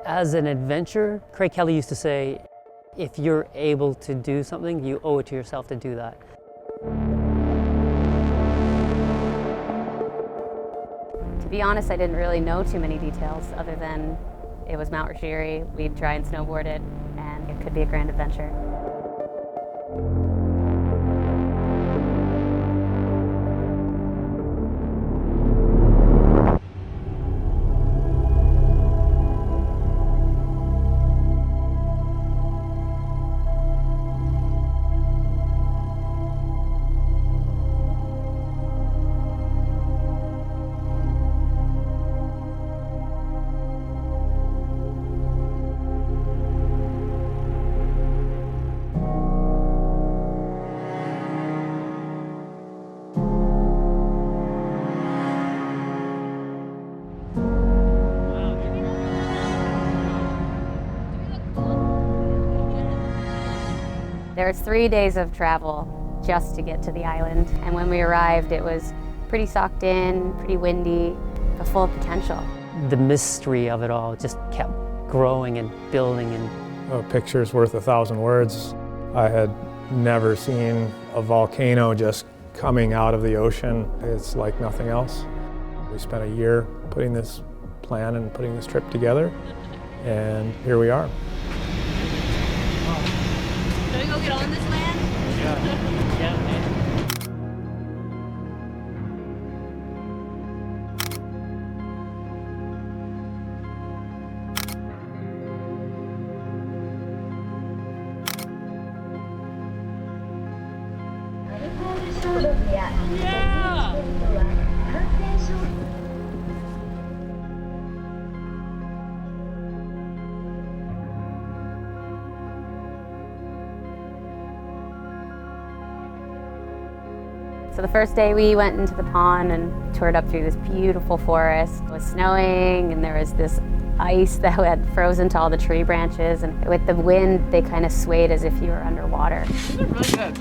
As an adventurer, Craig Kelly used to say, if you're able to do something, you owe it to yourself to do that. To be honest, I didn't really know too many details other than it was Mount Rishiri, we'd try and snowboard it, and it could be a grand adventure. There was 3 days of travel just to get to the island, and when we arrived it was pretty socked in, pretty windy, but full of potential. The mystery of it all just kept growing and building. And a picture's worth 1,000 words. I had never seen a volcano just coming out of the ocean. It's like nothing else. We spent a year putting this plan and putting this trip together, and here we are. Shall we go get on this land? yeah, man. So the first day we went into the pond and toured up through this beautiful forest. It was snowing and there was this ice that had frozen to all the tree branches, and with the wind they kind of swayed as if you were underwater. These are really good.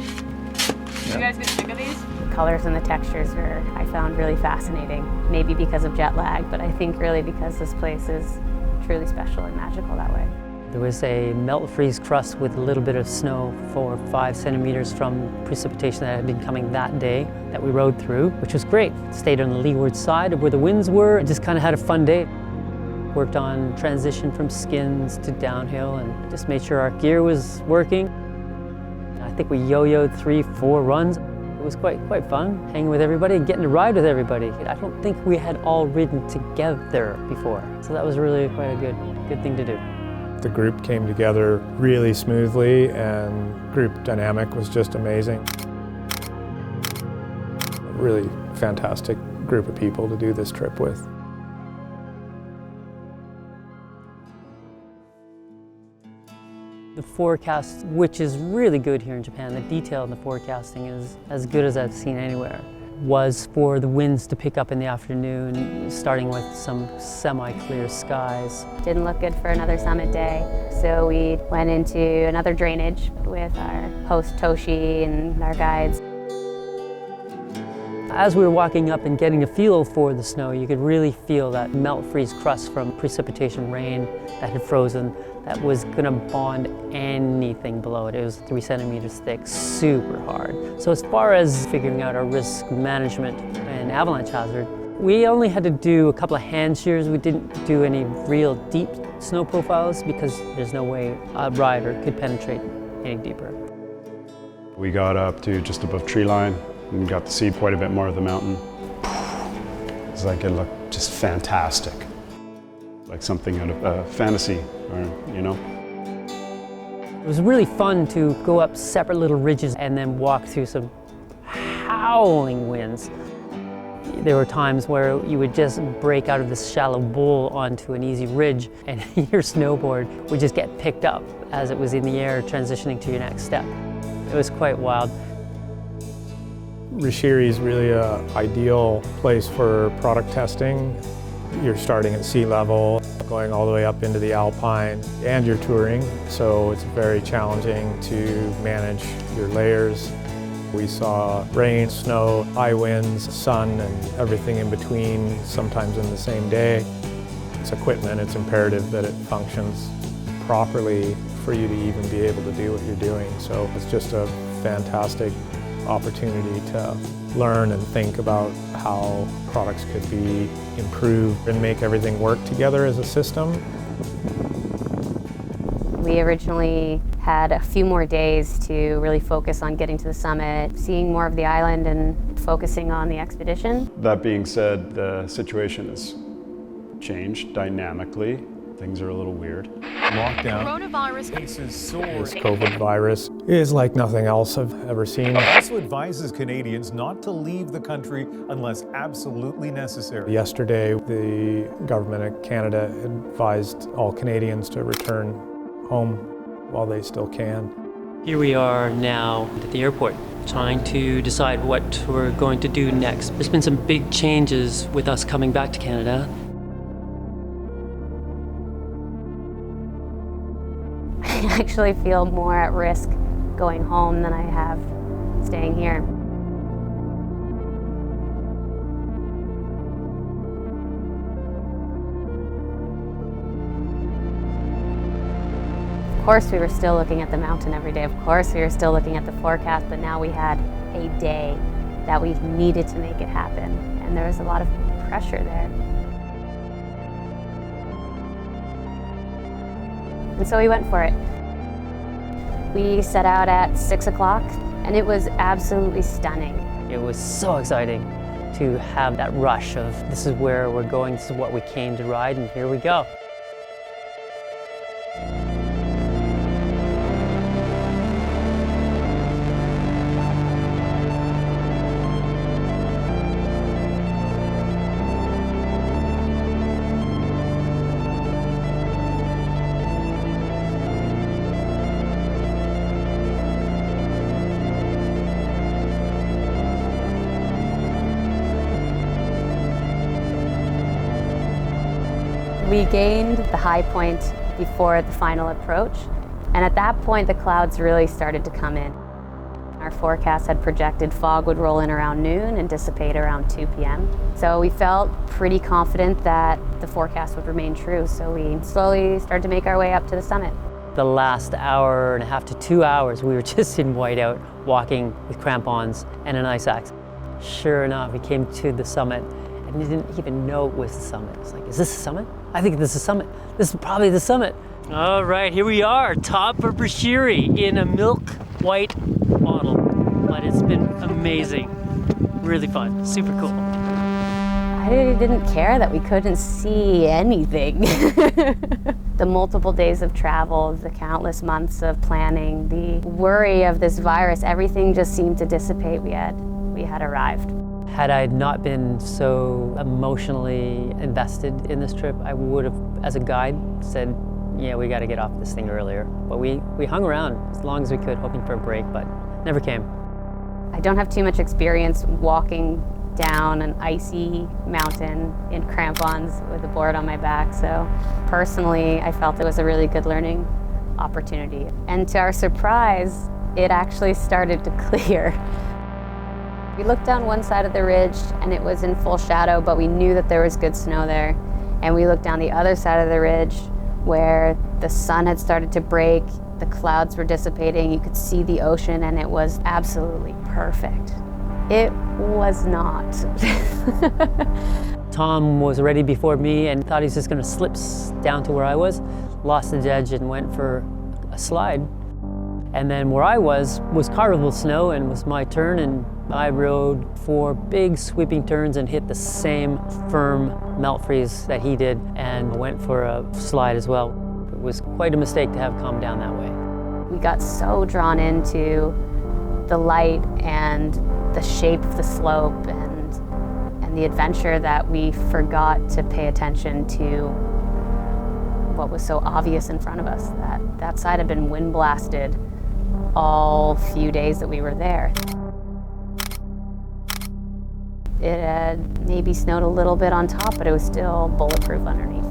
You guys get sick of these? The colors and the textures I found really fascinating. Maybe because of jet lag, but I think really because this place is truly special and magical that way. There was a melt freeze crust with a little bit of snow, 4 or 5 centimeters from precipitation that had been coming that day that we rode through, which was great. Stayed on the leeward side of where the winds were and just kind of had a fun day. Worked on transition from skins to downhill and just made sure our gear was working. I think we yo-yoed 3-4 runs. It was quite fun, hanging with everybody and getting to ride with everybody. I don't think we had all ridden together before, so that was really quite a good thing to do. The group came together really smoothly, and group dynamic was just amazing. A really fantastic group of people to do this trip with. The forecast, which is really good here in Japan, the detail in the forecasting is as good as I've seen anywhere, was for the winds to pick up in the afternoon, starting with some semi-clear skies. Didn't look good for another summit day, so we went into another drainage with our host Toshi and our guides. As we were walking up and getting a feel for the snow, you could really feel that melt freeze crust from precipitation rain that had frozen that was going to bond anything below it. It was 3 centimeters thick, super hard. So as far as figuring out our risk management and avalanche hazard, we only had to do a couple of hand shears. We didn't do any real deep snow profiles because there's no way a rider could penetrate any deeper. We got up to just above tree line and got to see quite a bit more of the mountain. It's like it looked just fantastic. Like something out of a fantasy, or, you know. It was really fun to go up separate little ridges and then walk through some howling winds. There were times where you would just break out of this shallow bowl onto an easy ridge and your snowboard would just get picked up as it was in the air transitioning to your next step. It was quite wild. Rishiri is really an ideal place for product testing. You're starting at sea level, going all the way up into the alpine, and you're touring, so it's very challenging to manage your layers. We saw rain, snow, high winds, sun, and everything in between, sometimes in the same day. It's equipment, it's imperative that it functions properly for you to even be able to do what you're doing. So it's just a fantastic opportunity to learn and think about how products could be improved and make everything work together as a system. We originally had a few more days to really focus on getting to the summit, seeing more of the island and focusing on the expedition. That being said, the situation has changed dynamically. Things are a little weird. Lockdown. Coronavirus Cases soar. This COVID virus is like nothing else I've ever seen. Also advises Canadians not to leave the country unless absolutely necessary. Yesterday, the government of Canada advised all Canadians to return home while they still can. Here we are now at the airport, trying to decide what we're going to do next. There's been some big changes with us coming back to Canada. I actually feel more at risk going home than I have staying here. Of course we were still looking at the mountain every day. Of course we were still looking at the forecast, but now we had a day that we needed to make it happen. And there was a lot of pressure there. And so we went for it. We set out at 6 o'clock and it was absolutely stunning. It was so exciting to have that rush of this is where we're going, this is what we came to ride, and here we go. We gained the high point before the final approach, and at that point the clouds really started to come in. Our forecast had projected fog would roll in around noon and dissipate around 2 p.m. So we felt pretty confident that the forecast would remain true, so we slowly started to make our way up to the summit. The last hour and a half to 2 hours, we were just in whiteout, walking with crampons and an ice axe. Sure enough, we came to the summit and we didn't even know it was the summit. It's like, is this the summit? I think this is the summit. This is probably the summit. All right, here we are, top of Rishiri in a milk white bottle. But it's been amazing, really fun, super cool. I didn't care that we couldn't see anything. The multiple days of travel, the countless months of planning, the worry of this virus, everything just seemed to dissipate. We had arrived. Had I not been so emotionally invested in this trip, I would have, as a guide, said, yeah, we got to get off this thing earlier. But we hung around as long as we could, hoping for a break, but never came. I don't have too much experience walking down an icy mountain in crampons with a board on my back, so personally, I felt it was a really good learning opportunity. And to our surprise, it actually started to clear. We looked down one side of the ridge and it was in full shadow, but we knew that there was good snow there. And we looked down the other side of the ridge where the sun had started to break, the clouds were dissipating, you could see the ocean, and it was absolutely perfect. It was not. Tom was ready before me and thought he was just going to slip down to where I was, lost his edge and went for a slide. And then where I was carvable snow and it was my turn, and I rode 4 big sweeping turns and hit the same firm melt freeze that he did and went for a slide as well. It was quite a mistake to have come down that way. We got so drawn into the light and the shape of the slope and the adventure that we forgot to pay attention to what was so obvious in front of us, that side had been wind blasted all few days that we were there. It had maybe snowed a little bit on top, but it was still bulletproof underneath.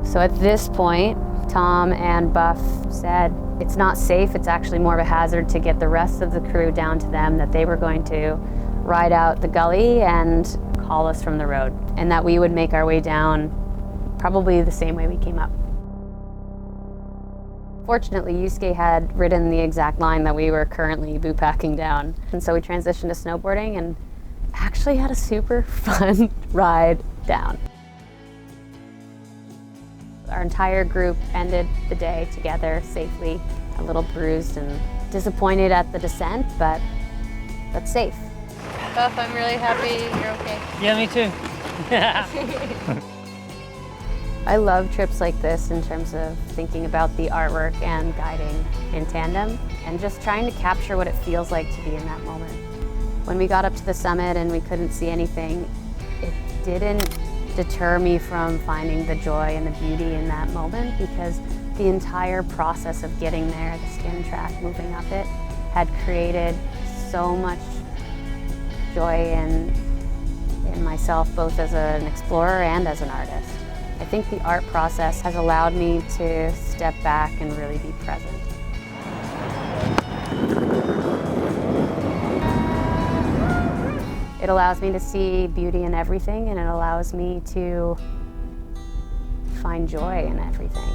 So at this point, Tom and Buff said, it's not safe, it's actually more of a hazard to get the rest of the crew down to them, that they were going to ride out the gully and call us from the road, and that we would make our way down probably the same way we came up. Fortunately, Yusuke had ridden the exact line that we were currently boot packing down. And so we transitioned to snowboarding and actually had a super fun ride down. Our entire group ended the day together safely, a little bruised and disappointed at the descent, but safe. Beth, I'm really happy you're okay. Yeah, me too. I love trips like this in terms of thinking about the artwork and guiding in tandem and just trying to capture what it feels like to be in that moment. When we got up to the summit and we couldn't see anything, it didn't deter me from finding the joy and the beauty in that moment, because the entire process of getting there, the skin track, moving up it, had created so much joy in myself, both as an explorer and as an artist. I think the art process has allowed me to step back and really be present. It allows me to see beauty in everything, and it allows me to find joy in everything.